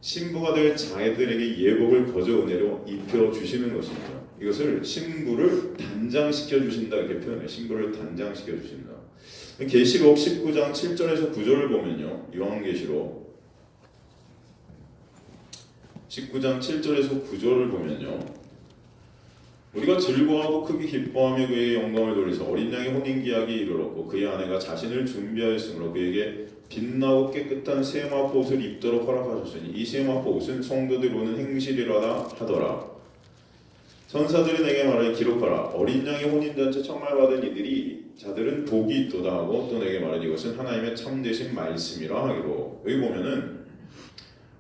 신부가 될 자들에게 예복을 거저 은혜로 입혀 주시는 것입니다. 이것을 신부를 단장시켜 주신다 이렇게 표현해요. 신부를 단장시켜 주신다. 계시록 19장 7절에서 9절을 보면요. 요한계시록 19장 7절에서 9절을 보면요. 우리가 즐거워하고 크게 기뻐하며 그의 영광을 돌리서 어린 양의 혼인기약이 이르렀고 그의 아내가 자신을 준비하였으므로 그에게 빛나고 깨끗한 세마포 옷을 입도록 허락하셨으니 이 세마포 옷은 성도들 보는 행실이라 하더라. 천사들이 내게 말하여 기록하라. 어린 양의 혼인잔치 청말 받은 이들이 자들은 복이 있도다 하고 또 내게 말하니 이것은 하나님의 참되신 말씀이라 하기로. 여기 보면은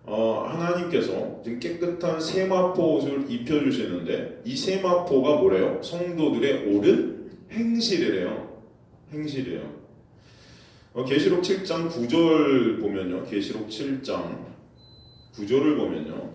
하나님께서 지금 깨끗한 세마포 옷을 입혀주시는데 이 세마포가 뭐래요? 성도들의 옳은 행실이래요. 행실이에요. 계시록 7장 9절 보면요. 계시록 7장 9절을 보면요.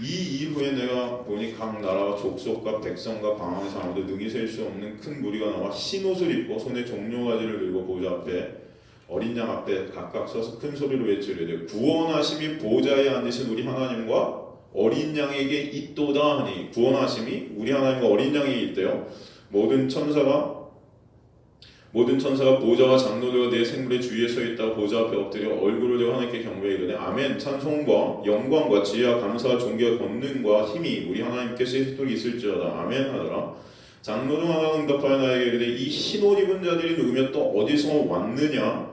이 이후에 내가 보니 각 나라와 족속과 백성과 방황의 사람들 능히 셀 수 없는 큰 무리가 나와 흰 옷을 입고 손에 종려가지를 들고 보좌 앞에 어린 양 앞에 각각 서서 큰 소리로 외치려되 구원하심이 보좌에 앉으신 우리 하나님과 어린 양에게 있도다 하니 구원하심이 우리 하나님과 어린 양에게 있대요. 모든 천사가 보좌와 장로들과 내 생물의 주위에 서 있다가 보좌 앞에 엎드려 얼굴을 대고 하나님께 경배해 이르되 아멘. 찬송과 영광과 지혜와 감사와 존귀와 권능과 힘이 우리 하나님께서 있도록 있을지어다. 아멘 하더라. 장로 중 하나가 응답하여 나에게 이르되 이 흰 옷 입은 자들이 누구며 또 어디서 왔느냐?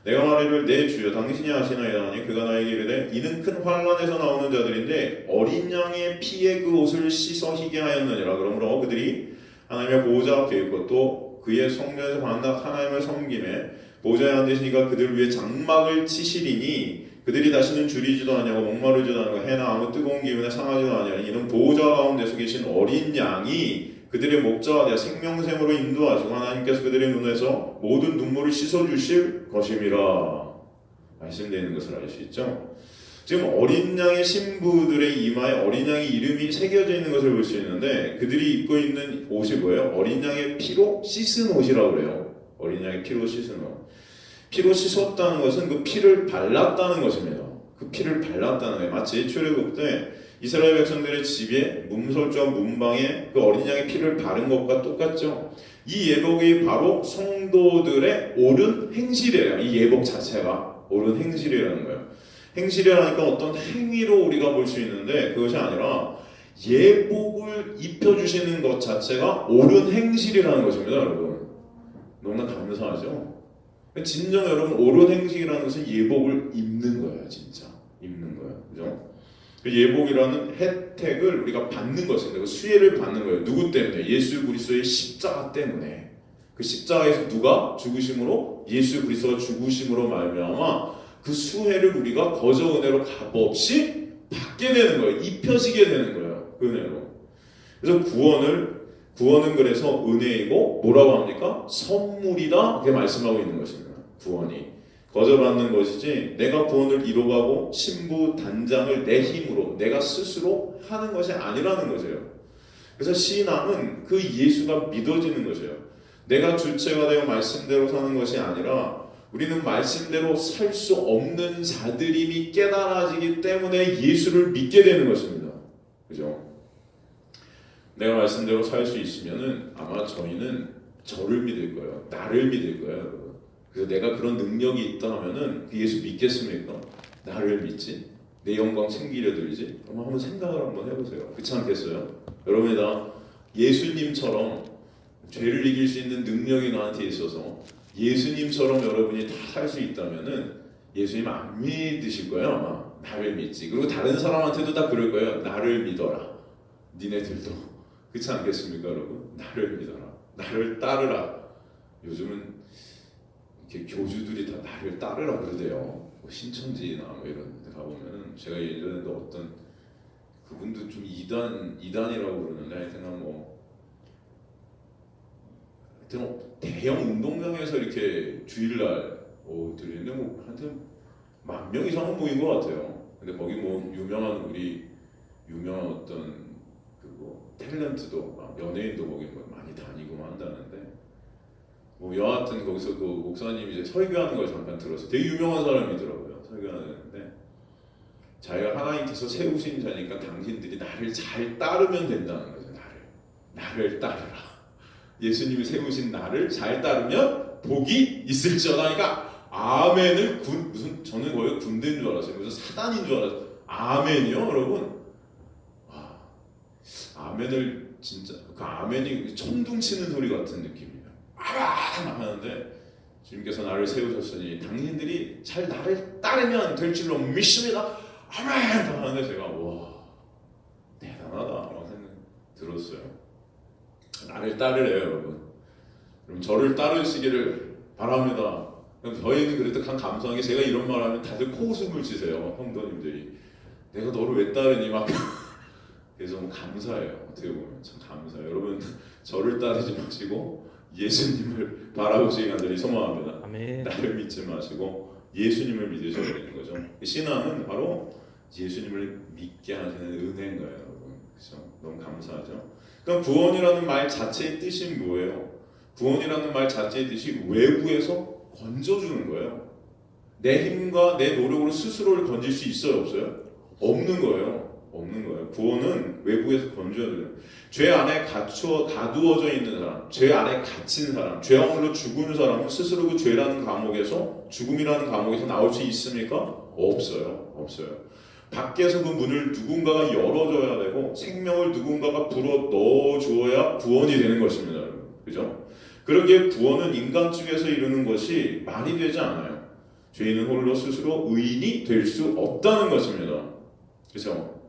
내가 말하기를 내 주여 당신이 아시나이다 하니 그가 나에게 이르되 이는 큰 환란에서 나오는 자들인데 어린 양의 피에 그 옷을 씻어 희게 하였느니라. 그러므로 그들이 하나님의 보좌 앞에 있고 또 그의 성전에서 반납 하나님을 섬김에 보좌에 앉으시니까 그들을 위해 장막을 치시리니 그들이 다시는 줄이지도 아니하고 목마르지도 않고 해나 아무 뜨거운 기운에 상하지도 아니하니 이는 보좌 가운데서 계신 어린 양이 그들의 목자가 되어 생명샘으로 인도하시고 하나님께서 그들의 눈에서 모든 눈물을 씻어주실 것임이라 말씀되어 있는 것을 알 수 있죠. 지금 어린 양의 신부들의 이마에 어린 양의 이름이 새겨져 있는 것을 볼 수 있는데 그들이 입고 있는 옷이 뭐예요? 어린 양의 피로 씻은 옷이라고 그래요. 어린 양의 피로 씻은 옷. 피로 씻었다는 것은 그 피를 발랐다는 것입니다. 그 피를 발랐다는 거예요. 마치 출애굽 때 이스라엘 백성들의 집에 문설주와 문방에 그 어린 양의 피를 바른 것과 똑같죠. 이 예복이 바로 성도들의 옳은 행실이에요. 이 예복 자체가 옳은 행실이라는 거예요. 행실이라니까 어떤 행위로 우리가 볼 수 있는데 그것이 아니라 예복을 입혀주시는 것 자체가 옳은 행실이라는 것입니다. 여러분 너무나 감사하죠. 진정 여러분 옳은 행실이라는 것은 예복을 입는 거예요. 진짜 입는 거예요. 그죠? 그 예복이라는 혜택을 우리가 받는 것입니다. 그 수혜를 받는 거예요. 누구 때문에? 예수 그리스도의 십자가 때문에. 그 십자가에서 누가 죽으심으로? 예수 그리스도가 죽으심으로 말미암아 그 수혜를 우리가 거저 은혜로 값없이 받게 되는 거예요. 입혀지게 되는 거예요. 그 은혜로. 그래서 구원은 그래서 은혜이고 뭐라고 합니까? 선물이다. 이렇게 말씀하고 있는 것입니다. 구원이. 거저 받는 것이지 내가 구원을 이루어가고 신부 단장을 내 힘으로 내가 스스로 하는 것이 아니라는 거죠. 그래서 신앙은 그 예수가 믿어지는 것이에요. 내가 주체가 되어 말씀대로 사는 것이 아니라 우리는 말씀대로 살 수 없는 자들임이 깨달아지기 때문에 예수를 믿게 되는 것입니다. 그죠? 내가 말씀대로 살 수 있으면은 아마 저희는 저를 믿을 거예요. 나를 믿을 거예요. 그래서 내가 그런 능력이 있다 하면은 그 예수 믿겠습니까? 나를 믿지? 내 영광 챙기려 들지? 한번 생각을 한번 해보세요. 그렇지 않겠어요? 여러분이 다 예수님처럼 죄를 이길 수 있는 능력이 나한테 있어서 예수님처럼 여러분이 다 살 수 있다면은 예수님 안 믿으실 거예요. 아마 나를 믿지. 그리고 다른 사람한테도 다 그럴 거예요. 나를 믿어라. 니네들도 그렇지 않겠습니까, 여러분? 나를 믿어라. 나를 따르라. 요즘은 이렇게 교주들이 다 나를 따르라 그러대요. 뭐 신천지나 뭐 이런 데 가보면은 제가 예전에도 어떤 그분도 좀 이단이라고 그러는데 하여튼 대형 운동장에서 이렇게 주일날 드리는데 뭐 하여튼 10,000명 이상은 모인 것 같아요. 근데 거기 뭐 유명한 어떤 탤런트도 연예인도 거기 뭐 많이 다니고 한다는데 뭐 여하튼 거기서 그 목사님이 이제 설교하는 걸 잠깐 들었어요. 되게 유명한 사람이더라고요. 설교하는데 자기가 하나님께서 세우신 자니까 당신들이 나를 잘 따르면 된다는 거죠. 나를 따르라. 예수님이 세우신 나를 잘 따르면 복이 있을지어다. 그러니까 아멘을 무슨 저는 거의 군대인 줄 알았어요. 무슨 사단인 줄 알았어요. 아멘이요, 여러분. 와, 아멘을 진짜 그 아멘이 천둥 치는 소리 같은 느낌이에요. 아멘 하는데 주님께서 나를 세우셨으니 당신들이 잘 나를 따르면 될 줄로 믿습니다. 아멘 하는데 제가 와 대단하다 라고 생각 들었어요. 나를 따르래요, 여러분. 그럼 저를 따르시기를 바랍니다. 저희는 그래도 감사한 게 제가 이런 말하면 다들 코웃음을 치세요, 성도님들이. 내가 너를 왜 따르니 막. 그래서 너무 감사해요. 어떻게 보면 참 감사해요. 여러분 저를 따르지 마시고 예수님을 바라보시기 간절히 소망합니다. 아멘. 나를 믿지 마시고 예수님을 믿으셔야 되는 거죠. 신앙은 바로 예수님을 믿게 하시는 은혜인 거예요, 여러분. 그렇죠? 너무 감사하죠. 그럼 구원이라는 말 자체의 뜻이 뭐예요? 구원이라는 말 자체의 뜻이 외부에서 건져주는 거예요. 내 힘과 내 노력으로 스스로를 건질 수 있어요, 없어요? 없는 거예요. 없는 거예요. 구원은 외부에서 건져야 돼요. 죄 안에 가두어져 있는 사람, 죄 안에 갇힌 사람, 죄악물로 죽은 사람은 스스로 그 죄라는 감옥에서, 죽음이라는 감옥에서 나올 수 있습니까? 없어요. 없어요. 밖에서 그 문을 누군가가 열어줘야 되고 생명을 누군가가 불어 넣어주어야 구원이 되는 것입니다, 여러분. 그죠? 그러기에 구원은 인간 측에서 이루는 것이 말이 되지 않아요. 죄인은 홀로 스스로 의인이 될 수 없다는 것입니다. 그죠?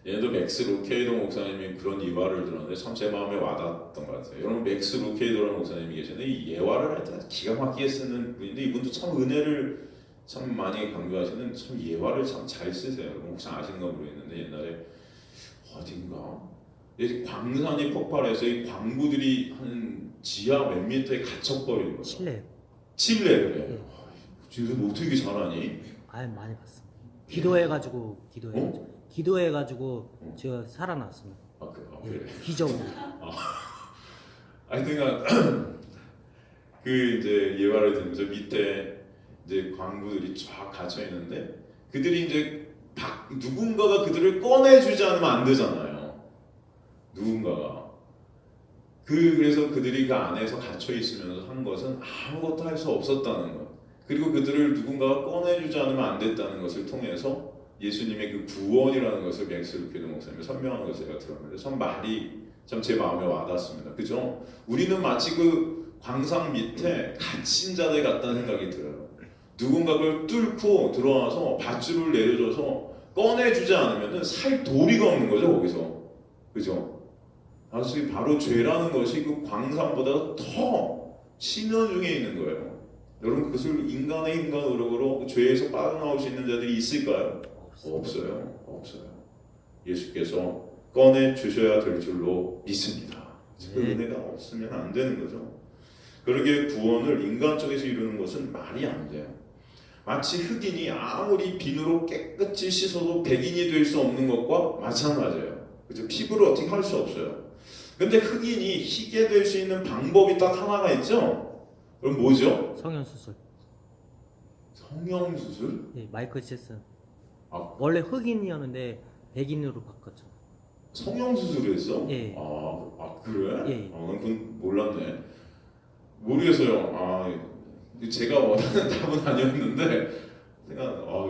얘도 맥스 루케이도 목사님이 그런 예화를 들었는데 참 제 마음에 와닿았던 것 같아요. 여러분 맥스 루케이도라는 목사님이 계시는데 이 예화를 할 때 기가 막히게 쓰는 분인데 이분도 참 은혜를 참 많이 강조하시는 참 예화를 참 잘 쓰세요. 여러분 혹시 아시는가 모르겠는데 옛날에 어딘가 광산이 폭발해서 이 광부들이 한 지하 몇 미터에 갇혀버리는 거죠. 칠레 그래. 지금 어떻게 잘하니? 아 많이 봤어. 기도해가지고 제가 살아났습니다. 아 그래. 기적으로. 하여튼간 그 이제 예화를 들으면서 밑에 이제 광부들이 쫙 갇혀 있는데 그들이 이제 누군가가 그들을 꺼내주지 않으면 안 되잖아요. 누군가가 그래서 그들이 그 안에서 갇혀 있으면서 한 것은 아무것도 할 수 없었다는 것. 그리고 그들을 누군가가 꺼내주지 않으면 안 됐다는 것을 통해서 예수님의 그 구원이라는 것을 맥스 루케도 목사님이 설명하는 것을 제가 들었는데 참 말이 참 제 마음에 와닿습니다. 그죠? 우리는 마치 그 광산 밑에 갇힌 자들 같다는 생각이 들어요. 누군가를 뚫고 들어와서 밧줄을 내려줘서 꺼내주지 않으면 살 도리가 없는 거죠, 거기서. 그죠? 바로 죄라는 것이 그 광산보다 더 심연 중에 있는 거예요. 여러분 그것을 인간의 힘과 노력으로 죄에서 빠져나올 수 있는 자들이 있을까요? 없어요. 예수께서 꺼내 주셔야 될 줄로 믿습니다. 그 은혜가 없으면 안 되는 거죠. 그러기에 구원을 인간 쪽에서 이루는 것은 말이 안 돼요. 마치 흑인이 아무리 비누로 깨끗이 씻어도 백인이 될 수 없는 것과 마찬가지예요. 그죠? 피부를 어떻게 할 수 없어요. 근데 흑인이 희게 될 수 있는 방법이 딱 하나가 있죠. 그럼 뭐죠? 성형수술. 성형수술? 네, 마이클 잭슨. 원래 흑인이었는데 백인으로 바꿨죠. 성형수술을 했어? 예. 그래? 예. 난 그건 몰랐네. 모르겠어요. 제가 원하는 답은 아니었는데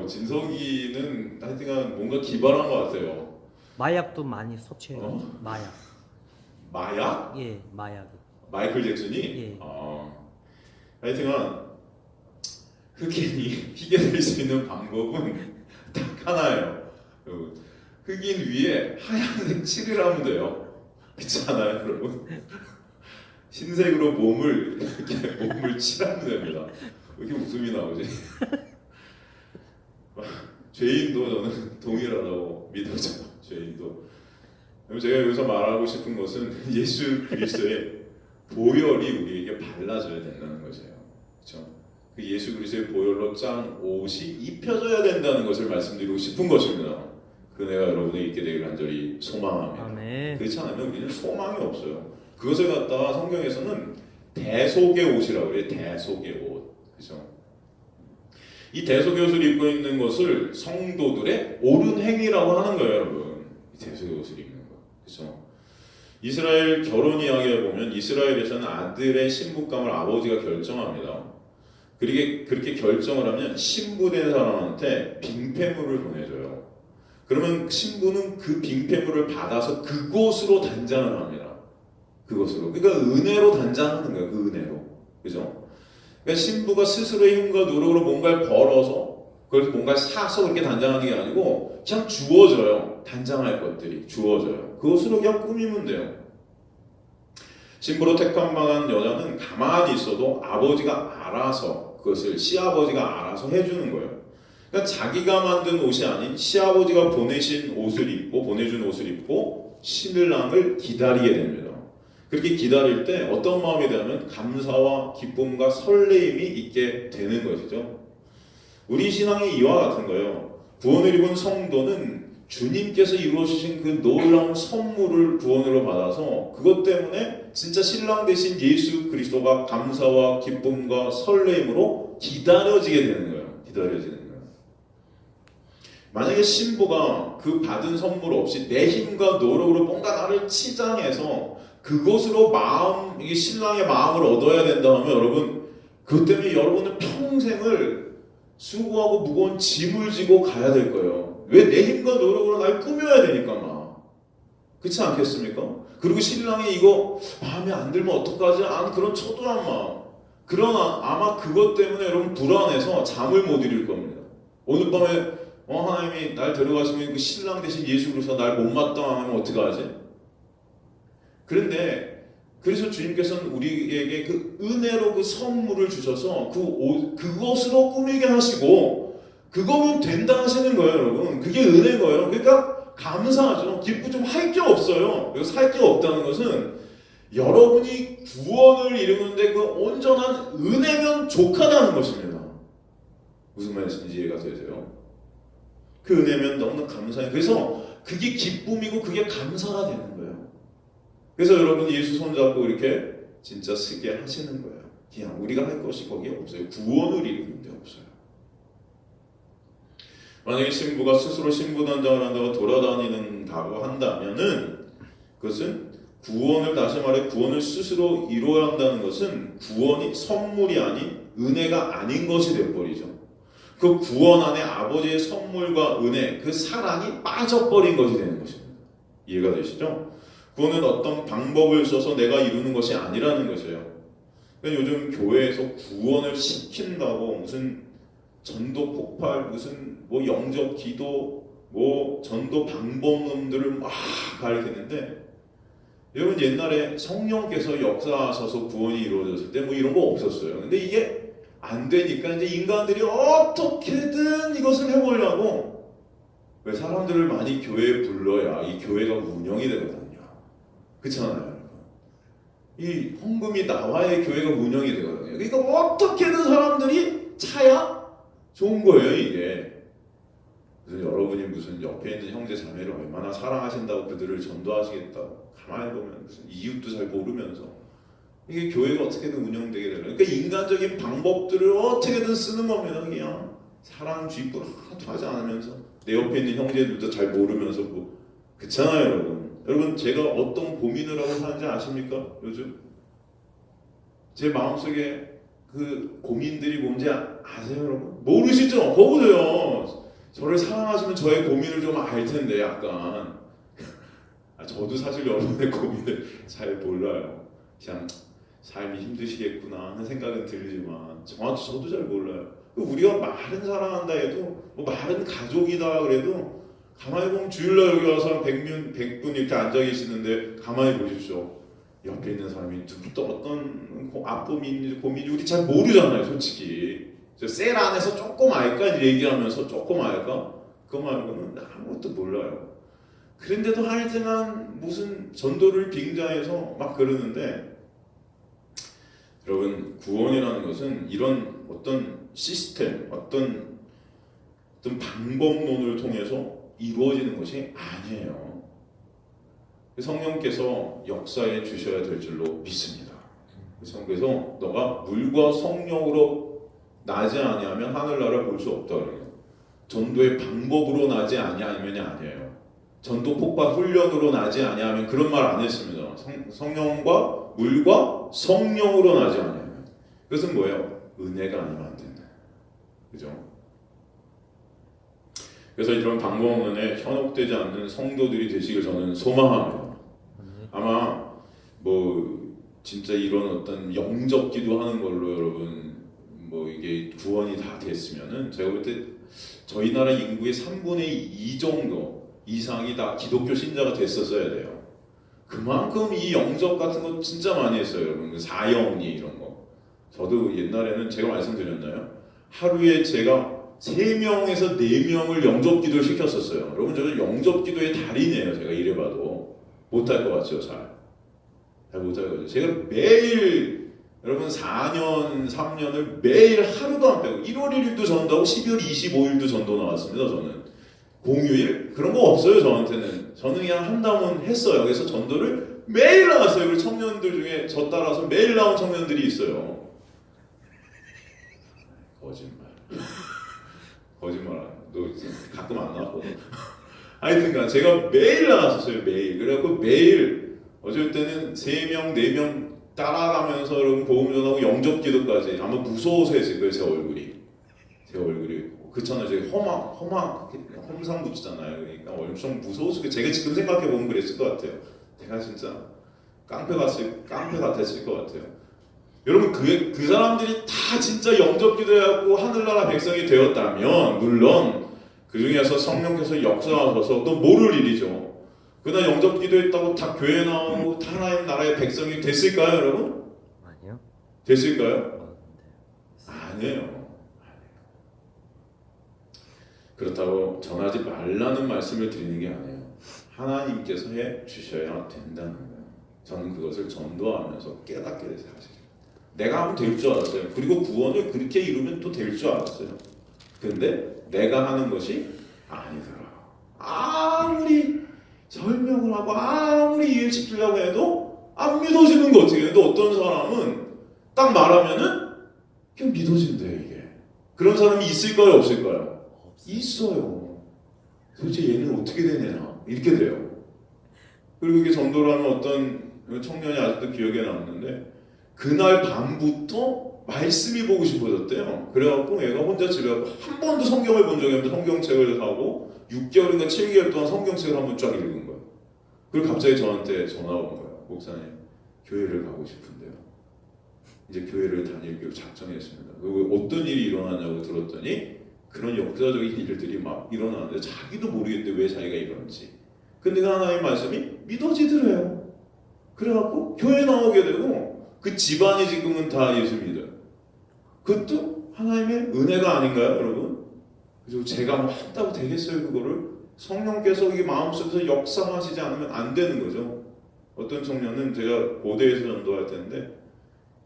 진석이는 하여튼간 뭔가 기발한 것 같아요. 마약도 많이 섭취해요. 마약? 예, 마약. 마이클 잭슨이? 예. 하여튼간 흑인이 희게 될 수 있는 방법은 딱 하나예요. 흑인 위에 하얀색 칠을 하면 돼요. 그렇지 않아요, 여러분? 흰색으로 몸을 칠하면 됩니다. 왜 이렇게 웃음이 나오지? 죄인도 저는 동일하다고 믿어져요. 죄인도. 제가 여기서 말하고 싶은 것은 예수 그리스도의 보혈이 우리에게 발라져야 된다는 것이에요. 그렇죠? 그 예수 그리스도의 보혈로 짠 옷이 입혀져야 된다는 것을 말씀드리고 싶은 것입니다. 그 은혜가 여러분에게 있게 되길 간절히 소망합니다. 아멘. 그렇지 않으면 우리는 소망이 없어요. 그것을 갖다가 성경에서는 대속의 옷이라고 그래요. 대속의 옷. 그죠? 이 대속옷을 입고 있는 것을 성도들의 옳은 행위라고 하는 거예요, 여러분. 이 대속옷을 입는 거. 그렇죠? 이스라엘 결혼 이야기를 보면 이스라엘에서는 아들의 신부감을 아버지가 결정합니다. 그렇게 결정을 하면 신부된 사람한테 빙패물을 보내줘요. 그러면 신부는 그 빙패물을 받아서 그곳으로 단장을 합니다. 그것으로. 그러니까 은혜로 단장하는 거예요. 그 은혜로. 그죠? 그러니까 신부가 스스로의 힘과 노력으로 뭔가를 벌어서 그래서 뭔가를 사서 그렇게 단장하는 게 아니고 그냥 주어져요. 단장할 것들이 주어져요. 그것으로 그냥 꾸미면 돼요. 신부로 택함받은 여자는 가만히 있어도 아버지가 알아서 그것을 시아버지가 알아서 해주는 거예요. 그러니까 자기가 만든 옷이 아닌 시아버지가 보내준 옷을 입고 신랑을 기다리게 됩니다. 그렇게 기다릴 때 어떤 마음이 되냐면 감사와 기쁨과 설레임이 있게 되는 것이죠. 우리 신앙이 이와 같은 거예요. 구원을 입은 성도는 주님께서 이루어주신 그 놀라운 선물을 구원으로 받아서 그것 때문에 진짜 신랑 되신 예수 그리스도가 감사와 기쁨과 설레임으로 기다려지게 되는 거예요. 기다려지는 거예요. 만약에 신부가 그 받은 선물 없이 내 힘과 노력으로 뭔가 나를 치장해서 그것으로 이게 신랑의 마음을 얻어야 된다 하면 여러분, 그것 때문에 여러분은 평생을 수고하고 무거운 짐을 지고 가야 될 거예요. 왜? 내 힘과 노력으로 날 꾸며야 되니까 막. 그렇지 않겠습니까? 그리고 신랑이 이거 마음에 안 들면 어떡하지? 그런 초조한 마음. 그러나 아마 그것 때문에 여러분 불안해서 잠을 못 이룰 겁니다. 오늘 밤에 하나님이 날 데려가시면 그 신랑 대신 예수 그리스도 날 못마땅하면 어떡하지? 그런데 그래서 주님께서는 우리에게 그 은혜로 그 선물을 주셔서 그것으로 꾸미게 하시고 그거면 된다 하시는 거예요, 여러분. 그게 은혜인 거예요. 그러니까 감사하죠. 기쁘 좀 할 게 없어요. 여기서 할 게 없다는 것은 여러분이 구원을 이루는데 그 온전한 은혜면 족하다는 것입니다. 무슨 말씀인지 이해가 되세요? 그 은혜면 너무나 감사해요. 그래서 그게 기쁨이고 그게 감사가 되는 거예요. 그래서 여러분 예수 손잡고 이렇게 진짜 쓰게 하시는 거예요. 그냥 우리가 할 것이 거기에 없어요. 구원을 이루는 데 없어요. 만약에 신부가 스스로 신부 단장을 한다고 돌아다니는다고 한다면은 그것은 다시 말해 구원을 스스로 이루어야 한다는 것은 구원이 선물이 아닌 은혜가 아닌 것이 되어버리죠. 그 구원 안에 아버지의 선물과 은혜, 그 사랑이 빠져버린 것이 되는 것입니다. 이해가 되시죠? 구원은 어떤 방법을 써서 내가 이루는 것이 아니라는 것이에요. 그러니까 요즘 교회에서 구원을 시킨다고 무슨 전도 폭발, 무슨 영접 기도, 전도 방법론들을 막 가르치는데 여러분 옛날에 성령께서 역사하셔서 구원이 이루어졌을 때 이런 거 없었어요. 근데 이게 안 되니까 이제 인간들이 어떻게든 이것을 해보려고 왜 사람들을 많이 교회에 불러야 이 교회가 운영이 되거든요. 그렇잖아요. 이 헌금이 나와야 교회가 운영이 되거든요. 그러니까 어떻게든 사람들이 차야 좋은 거예요, 이게. 그래서 여러분이 무슨 옆에 있는 형제 자매를 얼마나 사랑하신다고 그들을 전도하시겠다고 가만히 보면 무슨 이웃도 잘 모르면서 이게 교회가 어떻게든 운영되게 되는 그러니까 인간적인 방법들을 어떻게든 쓰는 겁니다. 그냥 사랑 쥐뿔 하나도 하지 않으면서 내 옆에 있는 형제들도 잘 모르면서 그렇잖아요, 여러분. 여러분 제가 어떤 고민을 하고 사는지 아십니까? 요즘 제 마음속에 그 고민들이 뭔지 아세요, 여러분? 모르시죠? 거보세요. 저를 사랑하시면 저의 고민을 좀 알 텐데 약간 저도 사실 여러분의 고민을 잘 몰라요. 그냥 삶이 힘드시겠구나 하는 생각은 들지만 정확히 저도 잘 몰라요. 우리가 말은 사랑한다 해도 말은 가족이다 그래도 가만히 보면 주일날 여기 와서 100분 이렇게 앉아 계시는데 가만히 보십시오. 옆에 있는 사람이 또 어떤 아픔이 있는지 고민인지 우리 잘 모르잖아요, 솔직히. 셀 안에서 조금 알까 얘기하면서 조금 알까? 그거 말고는 아무것도 몰라요. 그런데도 하여튼간 무슨 전도를 빙자해서 막 그러는데 여러분 구원이라는 것은 이런 어떤 시스템, 어떤 방법론을 통해서 이루어지는 것이 아니에요. 성령께서 역사해 주셔야 될 줄로 믿습니다. 그래서 너가 물과 성령으로 나지 아니하면 하늘나라 볼 수 없다 그래요. 전도의 방법으로 나지 아니하면이 아니에요. 전도 폭발 훈련으로 나지 아니하면 그런 말 안 했습니다. 성령과 물과 성령으로 나지 아니하면. 그것은 뭐예요? 은혜가 아니면 안 된다. 그죠? 그래서 이런 방법 없는 현혹되지 않는 성도들이 되시길 저는 소망합니다. 아마 뭐 진짜 이런 어떤 영접 기도하는 걸로 여러분 뭐 이게 구원이 다 됐으면은 제가 볼 때 저희 나라 인구의 3분의 2 정도 이상이 다 기독교 신자가 됐었어야 돼요. 그만큼 이 영접 같은 거 진짜 많이 했어요, 여러분. 사형리 이런 거. 저도 옛날에는 제가 말씀드렸나요? 하루에 제가 3명에서 4명을 영접 기도를 시켰었어요. 여러분, 저는 영접 기도의 달인이에요. 제가 이래봐도 못할 것 같죠, 잘 못할 것 같죠. 제가 매일 여러분 4년, 3년을 매일 하루도 안 빼고 1월 1일도 전도하고 12월 25일도 전도 나왔습니다. 저는 공휴일 그런 거 없어요. 저한테는. 저는 그냥 한다면 했어요. 그래서 전도를 매일 나왔어요. 그리고 청년들 중에 저 따라서 매일 나온 청년들이 있어요. 거짓말 안 해. 너 가끔 안 나왔거든. 하여튼간 제가 매일 나왔었어요. 매일. 그래갖고 매일 어쩔 때는 3명, 4명 따라가면서 여러분 복음 전하고 영접 기도까지. 아마 무서워서 했을 거예요. 제 얼굴이 그렇잖아요. 제가 험상 붙이잖아요. 그러니까 엄청 무서워서 제가 지금 생각해 보면 그랬을 것 같아요. 제가 진짜 깡패 같았을 것 같아요. 여러분 그 사람들이 다 진짜 영접 기도해갖고 하늘나라 백성이 되었다면 물론 그 중에서 성령께서 역사하셔서 또 모를 일이죠. 그날 영접 기도했다고 다 교회 나오고 다 하나님 나라의 백성이 됐을까요, 여러분? 아니요. 됐을까요? 아니에요. 그렇다고 전하지 말라는 말씀을 드리는 게 아니에요. 하나님께서 해 주셔야 된다는 거예요. 저는 그것을 전도하면서 깨닫게 됐어요. 사실. 내가 하면 될 줄 알았어요. 그리고 구원을 그렇게 이루면 또 될 줄 알았어요. 근데 내가 하는 것이 아니더라고요. 아무리 설명을 하고 아무리 이해시키려고 해도 안 믿어지는 거 어떻게 해요? 근데 어떤 사람은 딱 말하면은 그냥 믿어진대요, 이게. 그런 사람이 있을까요, 없을까요? 있어요. 도대체 얘는 어떻게 되냐? 이렇게 돼요. 그리고 이게 전도를 하는 어떤 청년이 아직도 기억에 남는데 그날 밤부터 말씀이 보고 싶어졌대요. 그래갖고 얘가 혼자 집에 가고 한 번도 성경을 본 적이 없는데 성경책을 사고 6개월인가 7개월 동안 성경책을 한번 쫙 읽은 거예요. 그리고 갑자기 저한테 전화가 온 거예요. 목사님, 교회를 가고 싶은데요. 이제 교회를 다니기로 작정했습니다. 그리고 어떤 일이 일어나냐고 들었더니 그런 역사적인 일들이 막 일어나는데 자기도 모르겠는데 왜 자기가 이러는지. 근데 그 하나님의 말씀이 믿어지더래요. 그래갖고 교회 나오게 되고 그 집안이 지금은 다 예수 믿어요. 그것도 하나님의 은혜가 아닌가요, 여러분? 그리고 제가 뭐 한다고 되겠어요, 그거를? 성령께서 이게 마음속에서 역사하시지 않으면 안 되는 거죠. 어떤 청년은 제가 고대에서 전도할 때인데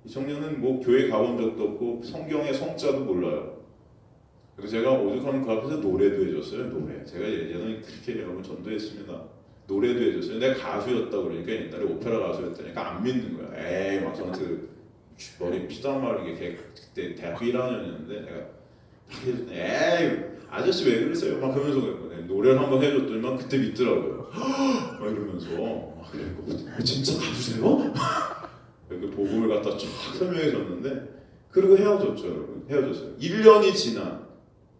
이 청년은 뭐 교회 가본 적도 없고 성경의 성자도 몰라요. 그래서 제가 오죽하면 그 앞에서 노래도 해줬어요. 노래. 제가 예전에 그렇게 여러분 전도했습니다. 노래도 해줬어요. 내가 가수였다고 그러니까 옛날에 오페라 가수였다니까 안 믿는 거야. 에이 막 저한테 머리 피도 안 마르게 그때 대학교 1학년이었는데 내가 막 해줬더니 에이 아저씨 왜 그러세요? 막 그러면서 그랬거든요. 노래를 한번 해줬더니만 그때 믿더라고요. 막 이러면서 그래 진짜 가수세요? 그 복음을 갖다 쫙 설명해 줬는데 그리고 헤어졌죠, 여러분. 헤어졌어요. 1년이 지난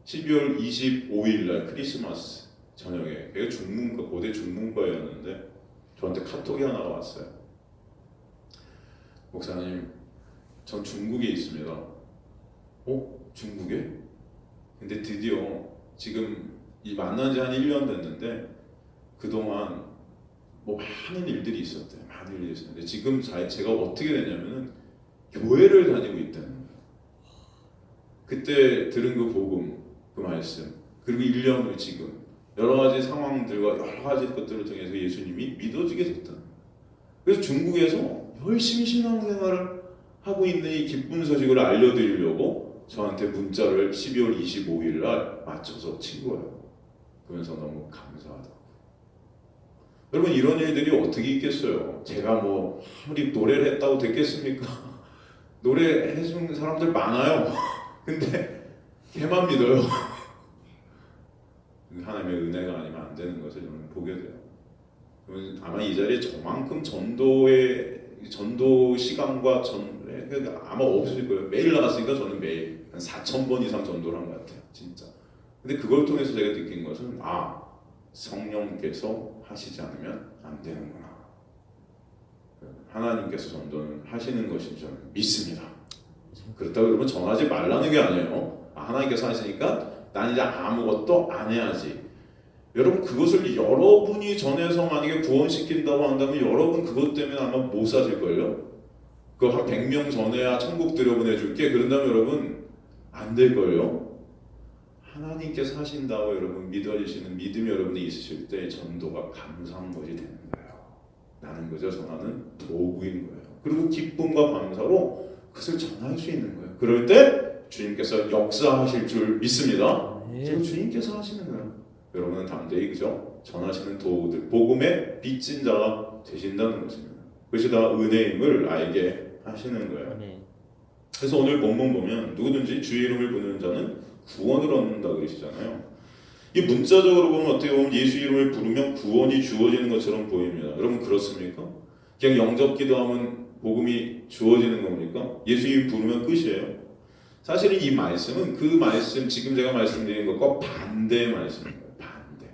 12월 25일 날 크리스마스 저녁에 걔가 중문과 고대 중문과였는데 저한테 카톡이 하나가 왔어요. 목사님, 전 중국에 있습니다. 중국에? 근데 드디어 지금 이 만난 지 한 1년 됐는데 그동안 뭐 많은 일들이 있었대요. 많은 일들이 있었는데 지금 제가 어떻게 됐냐면은 교회를 다니고 있다는 거예요. 그때 들은 그 복음, 그 말씀, 그리고 1년 후 지금 여러 가지 상황들과 여러 가지 것들을 통해서 예수님이 믿어지게 됐다는 거예요. 그래서 중국에서 열심히 신앙생활을 하고 있는 이 기쁜 소식을 알려드리려고 저한테 문자를 12월 25일 날 맞춰서 친 거예요. 그러면서 너무 감사하다고. 여러분 이런 일들이 어떻게 있겠어요? 제가 뭐 아무리 노래를 했다고 됐겠습니까? 노래 해준 사람들 많아요. 근데 걔만 믿어요. 하나님의 은혜가 아니면 안 되는 것을 저는 보게 돼요. 아마 이 자리에 저만큼 전도 시간과 아마 없을 거예요. 매일 나갔으니까 저는 매일 한 4,000번 이상 전도를 한 것 같아요. 진짜. 근데 그걸 통해서 제가 느낀 것은 성령께서 하시지 않으면 안 되는구나. 하나님께서 전도는 하시는 것인 줄 믿습니다. 그렇다고 그러면 전하지 말라는 게 아니에요. 하나님께서 하시니까 난 이제 아무것도 안 해야지. 여러분 그것을 여러분이 전해서 만약에 구원시킨다고 한다면 여러분 그것 때문에 아마 못 사실걸요? 그거 한 100명 전해야 천국 들여보내줄게 그런다면 여러분 안 될걸요? 하나님께서 하신다고 여러분 믿어지시는 믿음이 여러분이 있으실 때 전도가 감사한 것이 되는 거예요. 나는 그저 전하는 도구인 거예요. 그리고 기쁨과 감사로 그것을 전할 수 있는 거예요. 그럴 때 주님께서 역사하실 줄 믿습니다. 지금 주님께서 하시는 거예요. 여러분은 담대히 그저 전하시는 도구들, 복음의 빚진 자가 되신다는 것입니다. 그것이 다 은혜임을 알게 하시는 거예요. 그래서 오늘 본문 보면 누구든지 주의 이름을 부르는 자는 구원을 얻는다 그러시잖아요. 이 문자적으로 보면 어떻게 보면 예수 이름을 부르면 구원이 주어지는 것처럼 보입니다. 여러분 그렇습니까? 그냥 영접 기도하면 복음이 주어지는 겁니까? 예수 이름 부르면 끝이에요. 사실은 이 말씀은 그 말씀 지금 제가 말씀드린 것과 반대의 말씀입니다. 반대.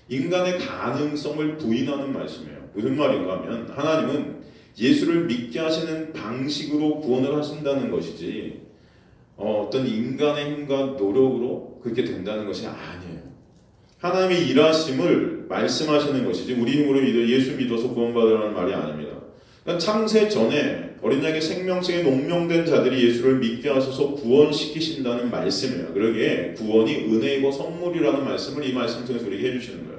인간의 가능성을 부인하는 말씀이에요. 무슨 말인가 하면 하나님은 예수를 믿게 하시는 방식으로 구원을 하신다는 것이지 어떤 인간의 힘과 노력으로 그렇게 된다는 것이 아니에요. 하나님의 일하심을 말씀하시는 것이지 우리 힘으로 예수 믿어서 구원받으라는 말이 아닙니다. 그러니까 창세 전에 어린 양의 생명ség에 농명된 자들이 예수를 믿게 하셔서 구원시키신다는 말씀이에요. 그러기에 구원이 은혜이고 선물이라는 말씀을 이 말씀 통해서 우리에게 해주시는 거예요.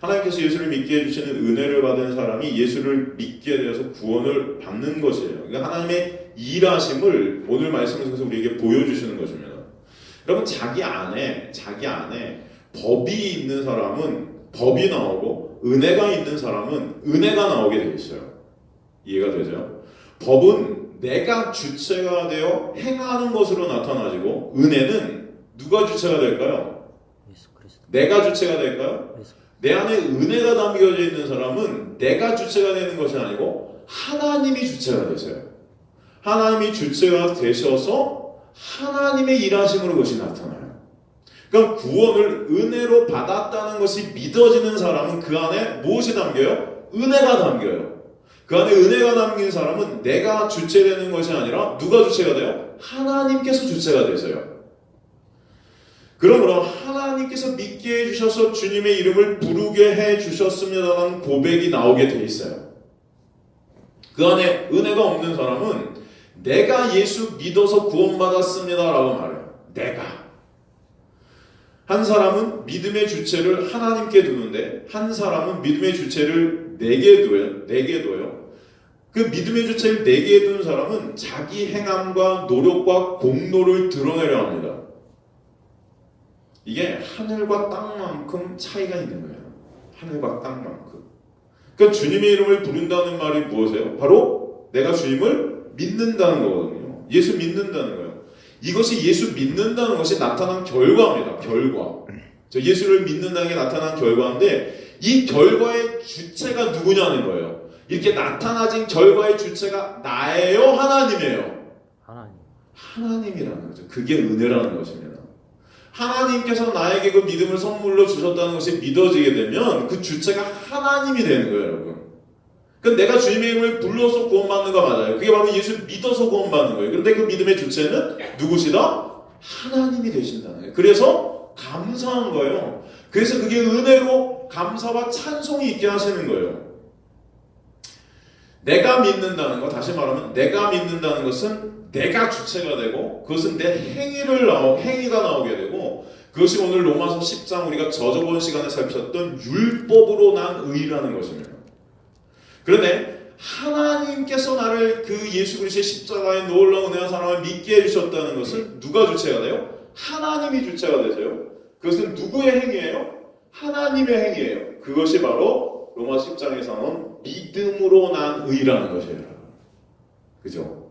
하나님께서 예수를 믿게 해주시는 은혜를 받은 사람이 예수를 믿게 되어서 구원을 받는 것이에요. 그러니까 하나님의 일하심을 오늘 말씀을 통해서 우리에게 보여주시는 것입니다. 여러분 자기 안에 법이 있는 사람은 법이 나오고 은혜가 있는 사람은 은혜가 나오게 되어 있어요. 이해가 되죠? 법은 내가 주체가 되어 행하는 것으로 나타나지고 은혜는 누가 주체가 될까요? 예수 그리스도. 내가 주체가 될까요? 내 안에 은혜가 담겨져 있는 사람은 내가 주체가 되는 것이 아니고 하나님이 주체가 되세요. 하나님이 주체가 되셔서 하나님의 일하심으로 그것이 나타나요. 그러니까 구원을 은혜로 받았다는 것이 믿어지는 사람은 그 안에 무엇이 담겨요? 은혜가 담겨요. 그 안에 은혜가 담긴 사람은 내가 주체되는 것이 아니라 누가 주체가 돼요? 하나님께서 주체가 되세요. 그러므로 하나님께서 믿게 해주셔서 주님의 이름을 부르게 해주셨습니다라는 고백이 나오게 돼 있어요. 그 안에 은혜가 없는 사람은 내가 예수 믿어서 구원받았습니다라고 말해요. 내가. 한 사람은 믿음의 주체를 하나님께 두는데 한 사람은 믿음의 주체를 내게 둬요. 그 믿음의 주체를 내게 둔 사람은 자기 행함과 노력과 공로를 드러내려 합니다. 이게 하늘과 땅만큼 차이가 있는 거예요. 하늘과 땅만큼. 그러니까 주님의 이름을 부른다는 말이 무엇이에요? 바로 내가 주님을 믿는다는 거거든요. 예수 믿는다는 거예요. 이것이 예수 믿는다는 것이 나타난 결과입니다. 결과. 예수를 믿는다는 게 나타난 결과인데 이 결과의 주체가 누구냐는 거예요. 이렇게 나타나진 결과의 주체가 나예요? 하나님이에요? 하나님이라는 거죠. 그게 은혜라는 것입니다. 하나님께서 나에게 그 믿음을 선물로 주셨다는 것이 믿어지게 되면 그 주체가 하나님이 되는 거예요, 여러분. 그러니까 내가 주님의 이름을 불러서 구원받는 거 맞아요. 그게 바로 예수 믿어서 구원받는 거예요. 그런데 그 믿음의 주체는 누구시다? 하나님이 되신다는 거예요. 그래서 감사한 거예요. 그래서 그게 은혜로 감사와 찬송이 있게 하시는 거예요. 내가 믿는다는 거, 다시 말하면 내가 믿는다는 것은 내가 주체가 되고 그것은 내 행위가 나오게 되고 그것이 오늘 로마서 10장 우리가 저저번 시간에 살폈던 율법으로 난 의라는 것입니다. 그런데 하나님께서 나를 그 예수 그리스도의 십자가의 놀라운 은혜와 사랑을 믿게 해주셨다는 것은 누가 주체가 돼요? 하나님이 주체가 되세요. 그것은 누구의 행위예요? 하나님의 행위예요. 그것이 바로 로마 10장에서 나온 믿음으로 난 의라는 것이에요. 그죠?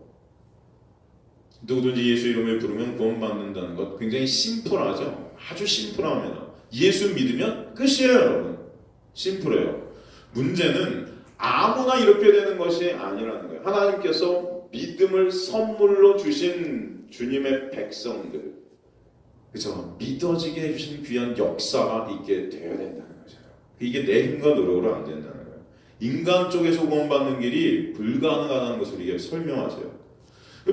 누구든지 예수 이름을 부르면 구원받는다는 것 굉장히 심플하죠. 아주 심플합니다. 예수 믿으면 끝이에요, 여러분. 심플해요. 문제는 아무나 이렇게 되는 것이 아니라는 거예요. 하나님께서 믿음을 선물로 주신 주님의 백성들, 그죠? 믿어지게 해주신 귀한 역사가 있게 되어야 된다는 거죠. 이게 내 힘과 노력으로 안 된다는 거예요. 인간 쪽에서 구원받는 길이 불가능하다는 것을 이게 설명하세요.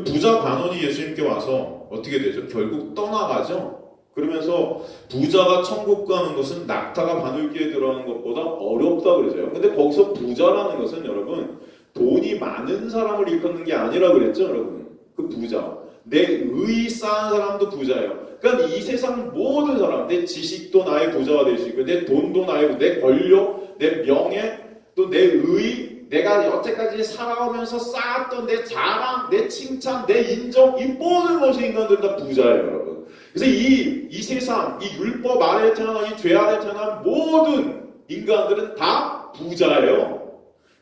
부자 관원이 예수님께 와서 어떻게 되죠? 결국 떠나가죠. 그러면서 부자가 천국 가는 것은 낙타가 바늘귀에 들어가는 것보다 어렵다 그러세요. 근데 거기서 부자라는 것은 여러분 돈이 많은 사람을 일컫는 게 아니라 그랬죠, 여러분. 그 부자. 내 의의 쌓은 사람도 부자예요. 그러니까 이 세상 모든 사람, 내 지식도 나의 부자가 될 수 있고, 내 돈도 나의, 내 권력, 내 명예, 또 내 의, 내가 여태까지 살아오면서 쌓았던 내 자랑, 내 칭찬, 내 인정, 이 모든 것이 인간들은 다 부자예요, 여러분. 그래서 이 세상, 이 율법 아래에 태어난, 이 죄 아래에 태어난 모든 인간들은 다 부자예요.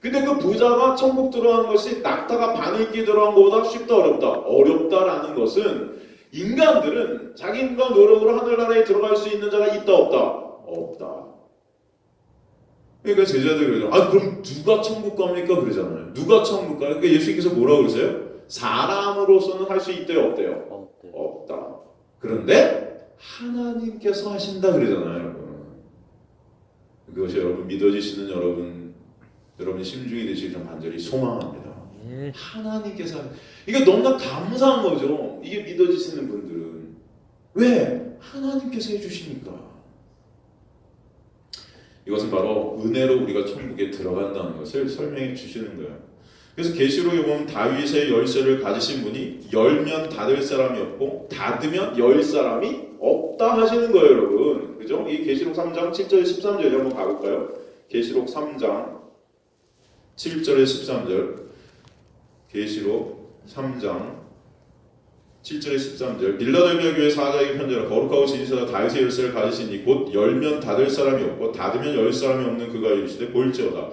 근데 그 부자가 천국 들어가는 것이 낙타가 바늘귀에 들어간 것보다 쉽다 어렵다? 어렵다라는 것은 인간들은 자기 힘과 노력으로 하늘나라에 들어갈 수 있는 자가 있다 없다? 없다. 그러니까 제자들이 그러죠. 아 그럼 누가 천국 갑니까? 그러잖아요. 누가 천국 가요? 그러니까 예수님께서 뭐라고 그러세요? 사람으로서는 할 수 있대요 없대요? 없다. 그런데 하나님께서 하신다 그러잖아요, 여러분. 그것이 여러분 믿어지시는 여러분의 심중이 되시길 좀 간절히 소망합니다. 하나님께서 이게 너무나 감사한 거죠. 이게 믿어지시는 분들은 왜? 하나님께서 해주시니까. 이것은 바로 은혜로 우리가 천국에 들어간다는 것을 설명해 주시는 거예요. 그래서 계시록에 보면 다윗의 열쇠를 가지신 분이 열면 닫을 사람이 없고 닫으면 열 사람이 없다 하시는 거예요, 여러분. 그죠? 이 계시록 3장 7절 13절 한번 가볼까요? 계시록 3장 7절에 13절, 계시록 3장 7절에 13절. 빌라델비아 교회 사자에게 편지하라. 거룩하고 진실하다 다윗의 열쇠를 가지시니 곧 열면 닫을 사람이 없고 닫으면 열 사람이 없는 그가 이르시되 볼지어다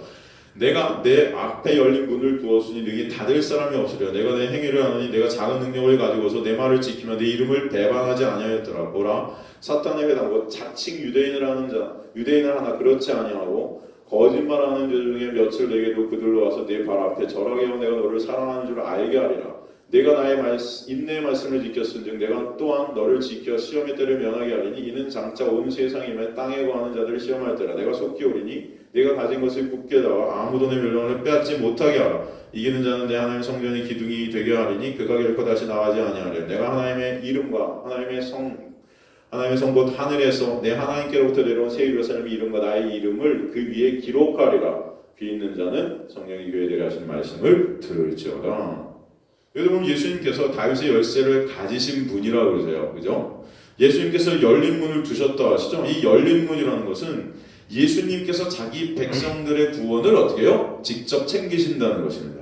내가 내 앞에 열린 문을 두었으니 너희 닫을 사람이 없으리라. 내가 내 행위를 하느니 내가 작은 능력을 가지고서 내 말을 지키며 내 이름을 배반하지 아니하였더라. 보라 사탄의 회당과 자칭 유대인을 하는 자 유대인을 하나 그렇지 아니하고 거짓말하는 자 중에 몇을 내게도 그들로 와서 내 발 앞에 절하게 하여 내가 너를 사랑하는 줄 알게 하리라. 내가 나의 인내의 말씀을 지켰은즉 내가 또한 너를 지켜 시험의 때를 면하게 하리니 이는 장차 온 세상이며 땅에 거하는 자들을 시험할 때라. 내가 속히 오리니 내가 가진 것을 굳게 다와 아무도 내 멸망을 빼앗지 못하게 하라. 이기는 자는 내 하나님의 성전의 기둥이 되게 하리니 그가 결코 다시 나가지 아니하리라. 내가 하나님의 이름과 하나님의 성 곧 하늘에서 내 하나님께로부터 내려온 새 예루살렘의 이름과 나의 이름을 그 위에 기록하리라. 귀 있는 자는 성령이 교회들이 하신 말씀을 들을지어다. 여러분 예수님께서 다윗의 열쇠를 가지신 분이라고 그러세요. 그죠? 예수님께서 열린 문을 두셨다 하시죠? 이 열린 문이라는 것은 예수님께서 자기 백성들의 구원을 어떻게 해요? 직접 챙기신다는 것입니다.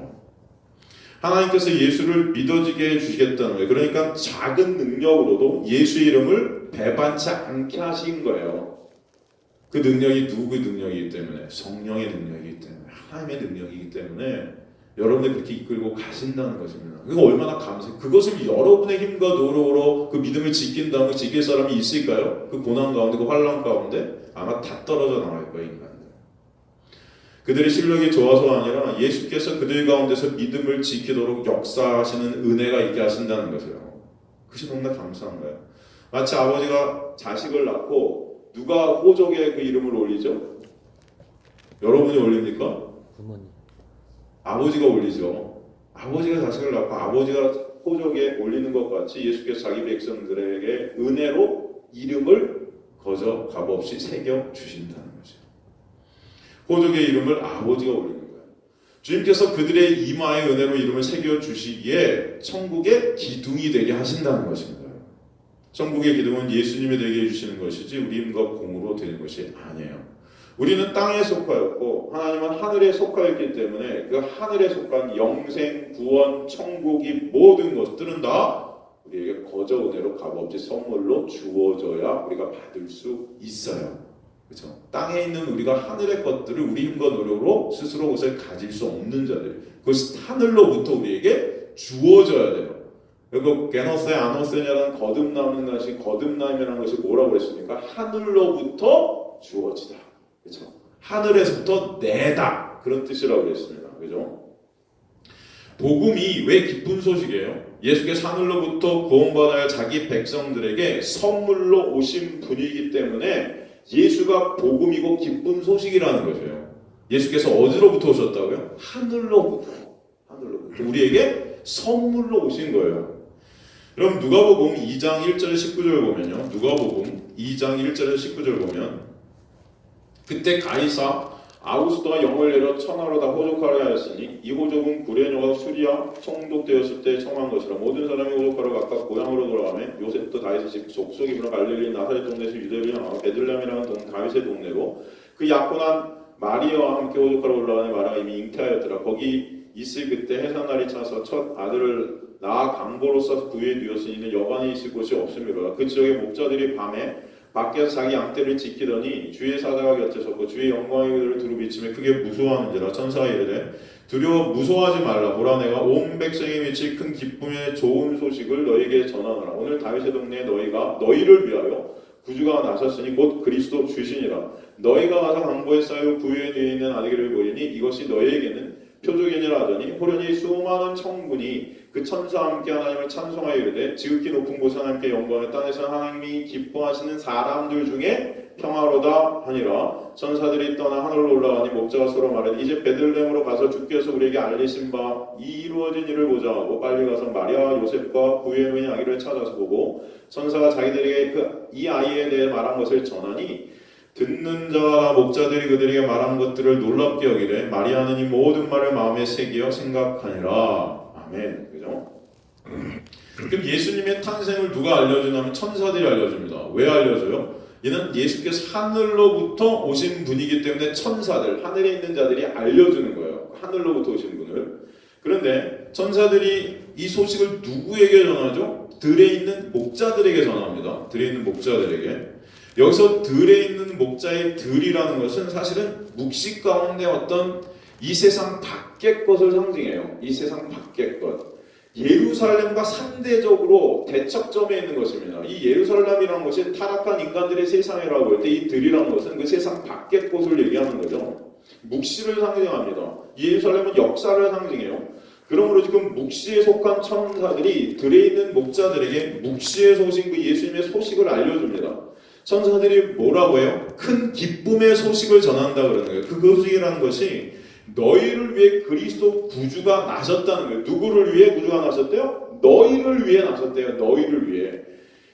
하나님께서 예수를 믿어지게 해주시겠다는 거예요. 그러니까 작은 능력으로도 예수 이름을 배반치 않게 하신 거예요. 그 능력이 누구의 능력이기 때문에? 성령의 능력이기 때문에, 하나님의 능력이기 때문에 여러분을 그렇게 이끌고 가신다는 것입니다. 그거 얼마나 감사해요. 그것을 여러분의 힘과 노력으로 그 믿음을 지킨다면 지킬 사람이 있을까요? 그 고난 가운데, 그 환란 가운데 아마 다 떨어져 나갈 거예요, 인간들. 그들의 실력이 좋아서가 아니라 예수께서 그들 가운데서 믿음을 지키도록 역사하시는 은혜가 있게 하신다는 것이에요. 그것이 너무나 감사한 거예요. 마치 아버지가 자식을 낳고 누가 호적에 그 이름을 올리죠? 여러분이 올립니까? 부모님. 아버지가 올리죠. 아버지가 자식을 낳고 아버지가 호적에 올리는 것 같이 예수께서 자기 백성들에게 은혜로 이름을 거저 값없이 새겨 주신다는 거죠. 호적의 이름을 아버지가 올리는 거예요. 주님께서 그들의 이마의 은혜로 이름을 새겨 주시기에 천국의 기둥이 되게 하신다는 것입니다. 천국의 기둥은 예수님이 되게 해주시는 것이지 우리 힘과 공으로 되는 것이 아니에요. 우리는 땅에 속하였고 하나님은 하늘에 속하였기 때문에 그 하늘에 속한 영생, 구원, 천국이 모든 것들은 다 우리에게 거저 은혜로 값없이 선물로 주어져야 우리가 받을 수 있어요. 그렇죠? 땅에 있는 우리가 하늘의 것들을 우리 힘과 노력으로 스스로 그것을 가질 수 없는 자들, 그것이 하늘로부터 우리에게 주어져야 돼요. 그리고 게노세 아노세냐라는 거듭남이라는 것이 뭐라고 그랬습니까? 하늘로부터 주어지다. 그렇죠? 하늘에서부터 내다. 그런 뜻이라고 그랬습니다. 그죠? 복음이 왜 기쁜 소식이에요? 예수께서 하늘로부터 구원받아야 자기 백성들에게 선물로 오신 분이기 때문에 예수가 복음이고 기쁜 소식이라는 거죠. 예수께서 어디로부터 오셨다고요? 하늘로부터. 우리에게 선물로 오신 거예요. 그럼 누가복음 2장 1절 19절 보면요. 누가복음 2장 1절 19절 보면 그때 가이사 아우구스도가 영을 내려 천하로 다 호족하려 하였으니 이 호족은 구레뇨가 수리아 총독되었을 때 청한 것이라 모든 사람이 호족하러 각각 고향으로 돌아가며 요셉도 다윗의 집 족속이므로 갈릴리 나사렛 동네에서 유대를 향하여 베들레헴이라는 다윗의 동네고 그 약혼한 마리아와 함께 호족하러 올라가니 마리아가 이미 잉태하였더라. 거기 있을 그때 해산날이 차서 첫 아들을 낳아 강보로서 부에 누웠으니 이는 여관에 있을 곳이 없음이로라. 그 지역의 목자들이 밤에 밖에서 자기 양떼를 지키더니 주의 사자가 곁에 섰고 주의 영광이 그들을 두루 비치며 크게 무서워하는지라. 천사가 이르되 두려워 무서워하지 말라. 보라 내가 온 백성에 미칠 큰 기쁨의 좋은 소식을 너희에게 전하노라. 오늘 다윗의 동네에 너희를 위하여 구주가 나셨으니 곧 그리스도 주시니라. 너희가 가서 강보에 쌓여 부유에 누워 있는 아들을 보이니 이것이 너희에게는 표적이니라 하더니 호련히 수많은 청군이 그 천사와 함께 하나님을 찬송하여 이르되 지극히 높은 곳에 하나님께 영광을 땅에서 하나님이 기뻐하시는 사람들 중에 평화로다 하니라. 천사들이 떠나 하늘로 올라가니 목자가 서로 말하되 이제 베들레헴으로 가서 주께서 우리에게 알리신 바 이 이루어진 일을 보자 하고 빨리 가서 마리아와 요셉과 부유에 누인 아기를 찾아서 보고 천사가 자기들에게 이 아이에 대해 말한 것을 전하니 듣는 자와 목자들이 그들에게 말한 것들을 놀랍게 여기되 마리아는 이 모든 말을 마음에 새기어 생각하니라. 아멘. 그죠? 그럼 예수님의 탄생을 누가 알려주냐면 천사들이 알려줍니다. 왜 알려줘요? 이는 예수께서 하늘로부터 오신 분이기 때문에 천사들, 하늘에 있는 자들이 알려주는 거예요. 하늘로부터 오신 분을. 그런데 천사들이 이 소식을 누구에게 전하죠? 들에 있는 목자들에게 전합니다. 들에 있는 목자들에게. 여기서 들에 있는 목자의 들이라는 것은 사실은 묵시 가운데 어떤 이 세상 밖의 것을 상징해요. 이 세상 밖의 것. 예루살렘과 상대적으로 대척점에 있는 것입니다. 이 예루살렘이라는 것이 타락한 인간들의 세상이라고 할 때 이 들이라는 것은 그 세상 밖의 것을 얘기하는 거죠. 묵시를 상징합니다. 예루살렘은 역사를 상징해요. 그러므로 지금 묵시에 속한 천사들이 들에 있는 목자들에게 묵시에서 오신 그 예수님의 소식을 알려줍니다. 천사들이 뭐라고 해요? 큰 기쁨의 소식을 전한다 그러는 거예요. 그 소식이라는 것이 너희를 위해 그리스도 구주가 나셨다는 거예요. 누구를 위해 구주가 나셨대요? 너희를 위해 나셨대요. 너희를 위해.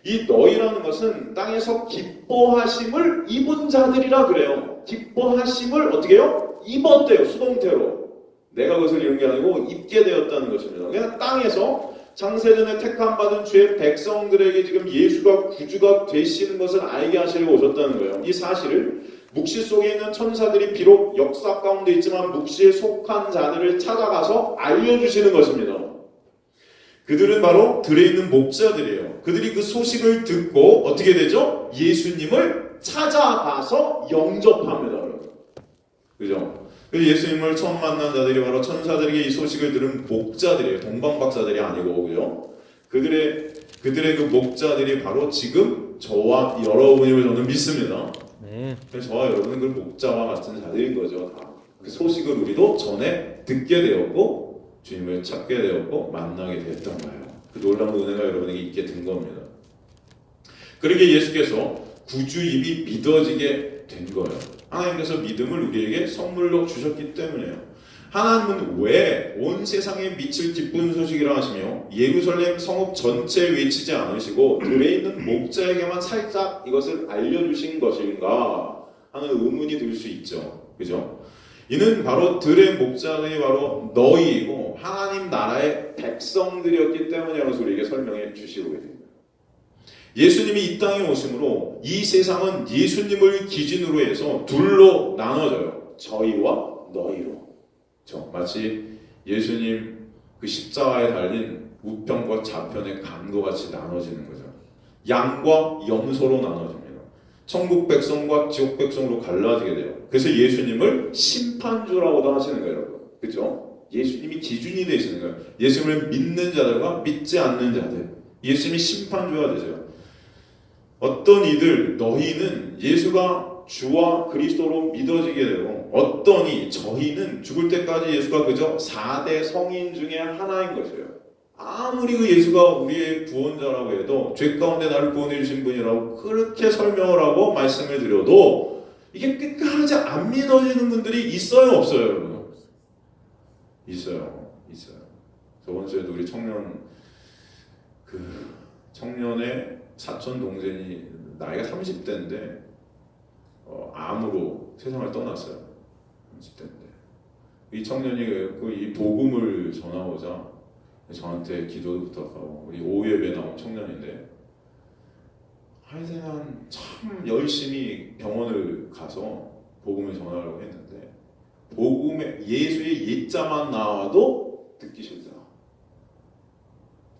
이 너희라는 것은 땅에서 기뻐하심을 입은 자들이라 그래요. 기뻐하심을 어떻게 해요? 입었대요. 수동태로. 내가 그것을 입은 게 아니고 입게 되었다는 것입니다. 그냥 땅에서 창세전에 택함받은 주의 백성들에게 지금 예수가 구주가 되시는 것을 알게 하시려고 오셨다는 거예요. 이 사실을 묵시 속에 있는 천사들이 비록 역사 가운데 있지만 묵시에 속한 자들을 찾아가서 알려주시는 것입니다. 그들은 바로 들에 있는 목자들이에요. 그들이 그 소식을 듣고 어떻게 되죠? 예수님을 찾아가서 영접합니다. 그죠? 예수님을 처음 만난 자들이 바로 천사들에게 이 소식을 들은 목자들이에요. 동방박사들이 아니고, 그죠? 그들의 그 목자들이 바로 지금 저와 여러분임을 저는 믿습니다. 네. 저와 여러분은 그 목자와 같은 자들인 거죠. 다. 그 소식을 우리도 전에 듣게 되었고 주님을 찾게 되었고 만나게 되었던 거예요. 그 놀라운 은혜가 여러분에게 있게 된 겁니다. 그러게 예수께서 구주임이 믿어지게 된 거예요. 하나님께서 믿음을 우리에게 선물로 주셨기 때문에요. 하나님은 왜 온 세상에 미칠 기쁜 소식이라 하시며 예루살렘 성읍 전체에 외치지 않으시고 들에 있는 목자에게만 살짝 이것을 알려주신 것인가 하는 의문이 들 수 있죠. 그죠? 이는 바로 들의 목자들이 바로 너희이고 하나님 나라의 백성들이었기 때문이라는 우리에게 설명해 주시고 계십니다. 예수님이 이 땅에 오심으로 이 세상은 예수님을 기준으로 해서 둘로 나눠져요. 저희와 너희로. 마치 예수님 그 십자가에 달린 우편과 좌편의 강도같이 나눠지는 거죠. 양과 염소로 나눠집니다. 천국 백성과 지옥 백성으로 갈라지게 돼요. 그래서 예수님을 심판주라고도 하시는 거예요, 여러분. 그죠? 예수님이 기준이 되시는 거예요. 예수님을 믿는 자들과 믿지 않는 자들. 예수님이 심판주가 되세요. 어떤 이들 너희는 예수가 주와 그리스도로 믿어지게 되고 어떤 이 저희는 죽을 때까지 예수가 그저 4대 성인 중에 하나인 것이에요. 아무리 그 예수가 우리의 구원자라고 해도 죄 가운데 나를 구원해 주신 분이라고 그렇게 설명을 하고 말씀을 드려도 이게 끝까지 안 믿어지는 분들이 있어요, 없어요, 여러분? 있어요. 저번 주에도 우리 청년의 사촌 동생이 나이가 30대인데 암으로 세상을 떠났어요. 30대인데 이 청년이 이 복음을 전하고자 저한테 기도도 부탁하고 우리 오후예배 나온 청년인데 하여튼 참 열심히 병원을 가서 복음을 전하려고 했는데 복음에 예수의 예자만 나와도 듣기 싫다.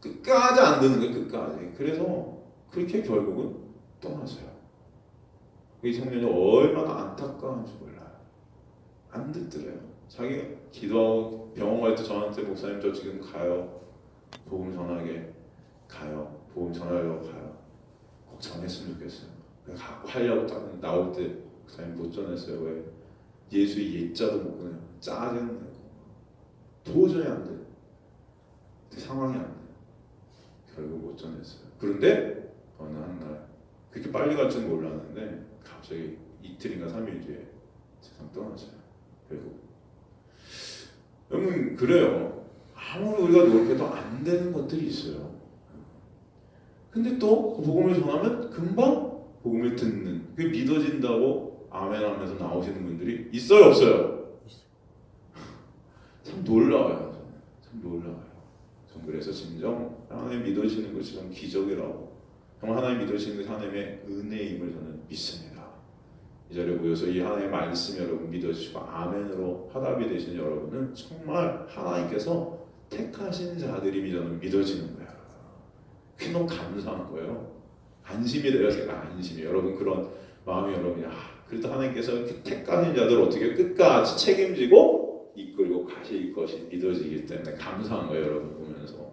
끝까지 안 듣는 거예요. 끝까지. 그래서 그렇게 결국은 떠나서요. 이 청년이 얼마나 안타까운지 몰라요. 안 듣더래요. 자기가 기도하고 병원 갈 때 저한테 목사님 저 지금 가요. 복음 전하게 가요. 복음 전하려고 가요. 꼭 전했으면 좋겠어요. 갖고 하려고 딱 나올 때 목사님 못 전했어요. 왜? 예수의 예자도 못 끊어요. 짜증 도저히 안 돼. 상황이 안 돼. 결국 못 전했어요. 그런데 어느 한날 그렇게 빨리 갈 줄은 몰랐는데 갑자기 이틀인가 3일 뒤에 세상 떠났어요. 결국 여러분 그래요. 아무리 우리가 노력해도 안 되는 것들이 있어요. 근데 또 그 복음을 전하면 금방 복음을 듣는 그게 믿어진다고 아멘 하면서 나오시는 분들이 있어요, 없어요? 참 놀라워요. 참 놀라워요. 전 그래서 진정 하나님 믿어지는 것이 참 기적이라고 정말 하나님 믿으시는 것이 하나님의 은혜임을 저는 믿습니다. 이 자리에 모여서 이 하나님의 말씀 여러분 믿어주시고 아멘으로 화답이 되신 여러분은 정말 하나님께서 택하신 자들임이 저는 믿어지는 거예요. 그게 너무 감사한 거예요. 안심이 돼요. 제가 안심이. 여러분 그런 마음이 여러분이 그래도 하나님께서 택하신 자들을 어떻게 끝까지 책임지고 이끌고 가실 것이 믿어지기 때문에 감사한 거예요. 여러분 보면서.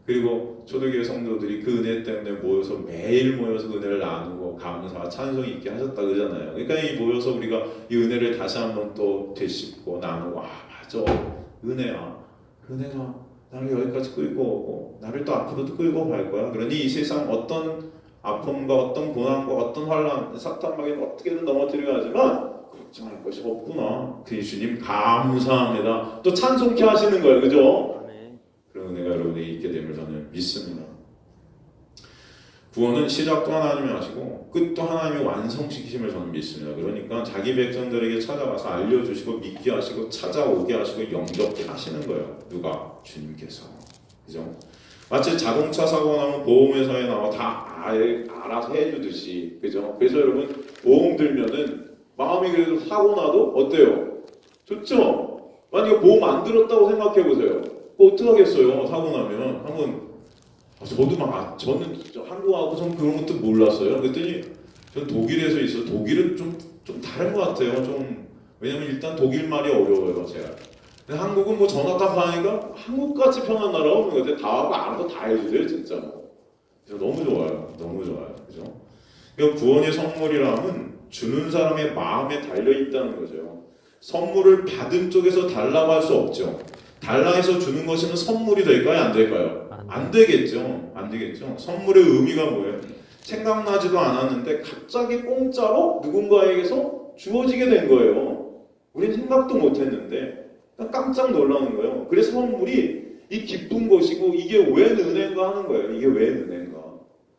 그리고 초대교회 성도들이 그 은혜 때문에 모여서 매일 모여서 은혜를 나누고 감사, 찬송 있게 하셨다 그러잖아요. 그러니까 이 모여서 우리가 이 은혜를 다시 한번 또 되씹고 나누고 맞아 은혜야. 은혜가 나를 여기까지 끌고 오고 나를 또 앞으로도 끌고 갈 거야. 그러니 이 세상 어떤 아픔과 어떤 고난과 어떤 환난, 사탄마귀는 어떻게든 넘어뜨리려 하지만 걱정할 것이 없구나. 그 주님 감사합니다. 또 찬송케 하시는 거예요. 그죠? 그런 은혜가 여러분에게 있게 됨을 저는 믿습니다. 구원은 시작도 하나님이 하시고 끝도 하나님이 완성시키심을 저는 믿습니다. 그러니까 자기 백성들에게 찾아가서 알려주시고 믿게 하시고 찾아오게 하시고 영접게 하시는 거예요. 누가? 주님께서. 그죠? 마치 자동차 사고 나면 보험회사에 나와 다 알아서 해주듯이. 그죠? 그래서 여러분 보험 들면은 마음이 그래도 사고 나도 어때요? 좋죠? 만약에 보험 안 들었다고 생각해 보세요. 어떻게 하겠어요? 사고 나면 한번 저도 저는 한국하고 전 그런 것도 몰랐어요. 그랬더니 전 독일에서 있어요. 독일은 좀 다른 것 같아요. 좀 왜냐면 일단 독일 말이 어려워요, 제가. 근데 한국은 뭐 전화 딱 하니까 한국같이 편한 나라가 없는 것 같아요. 다 하고 알아서 다 해주세요, 진짜. 그래서 너무 좋아요, 너무 좋아요, 그죠? 그러니까 구원의 선물이라면 주는 사람의 마음에 달려 있다는 거죠. 선물을 받은 쪽에서 달라고 할 수 없죠. 달라해서 주는 것이면 선물이 될까요? 안 될까요? 안 되겠죠. 안 되겠죠. 선물의 의미가 뭐예요? 생각나지도 않았는데 갑자기 공짜로 누군가에게서 주어지게 된 거예요. 우린 생각도 못했는데 깜짝 놀라는 거예요. 그래서 선물이 이 기쁜 것이고 이게 웬 은혜인가 하는 거예요. 이게 웬 은혜인가.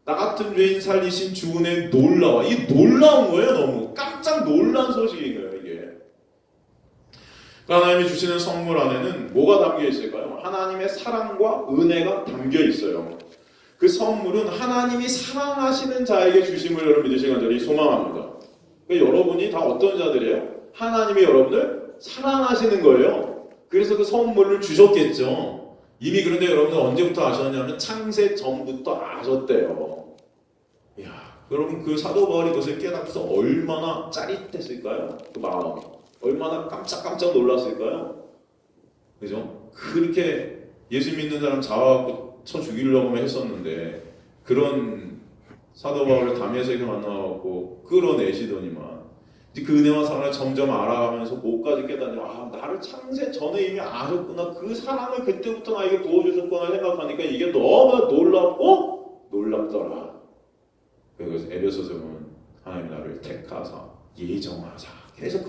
나 같은 죄인 살리신 주 은혜 놀라워. 이 놀라운 거예요. 너무 깜짝 놀란 소식인 거예요. 그러니까 하나님이 주시는 선물 안에는 뭐가 담겨 있을까요? 하나님의 사랑과 은혜가 담겨 있어요. 그 선물은 하나님이 사랑하시는 자에게 주심을 여러분 믿으시기 간절히 소망합니다. 그러니까 여러분이 다 어떤 자들이에요? 하나님이 여러분을 사랑하시는 거예요. 그래서 그 선물을 주셨겠죠. 이미 그런데 여러분은 언제부터 아셨냐면 창세 전부터 아셨대요. 이야, 여러분 그 사도 바울이 그것을 깨닫고서 얼마나 짜릿했을까요? 그 마음. 얼마나 깜짝 놀랐을까요? 그죠? 그렇게 예수 믿는 사람 잡아갖고 쳐 죽이려고만 했었는데 그런 사도 바울을 담에색에 만나갖고 끌어내시더니만 이제 그 은혜와 사랑을 점점 알아가면서 뭐까지 깨닫냐. 아, 나를 창세 전에 이미 아셨구나. 그 사랑을 그때부터 나에게 부어주셨구나 생각하니까 이게 너무 놀랍고 놀랍더라. 그래서 에베소서 보면 하나님 나를 택하사 예정하사 계속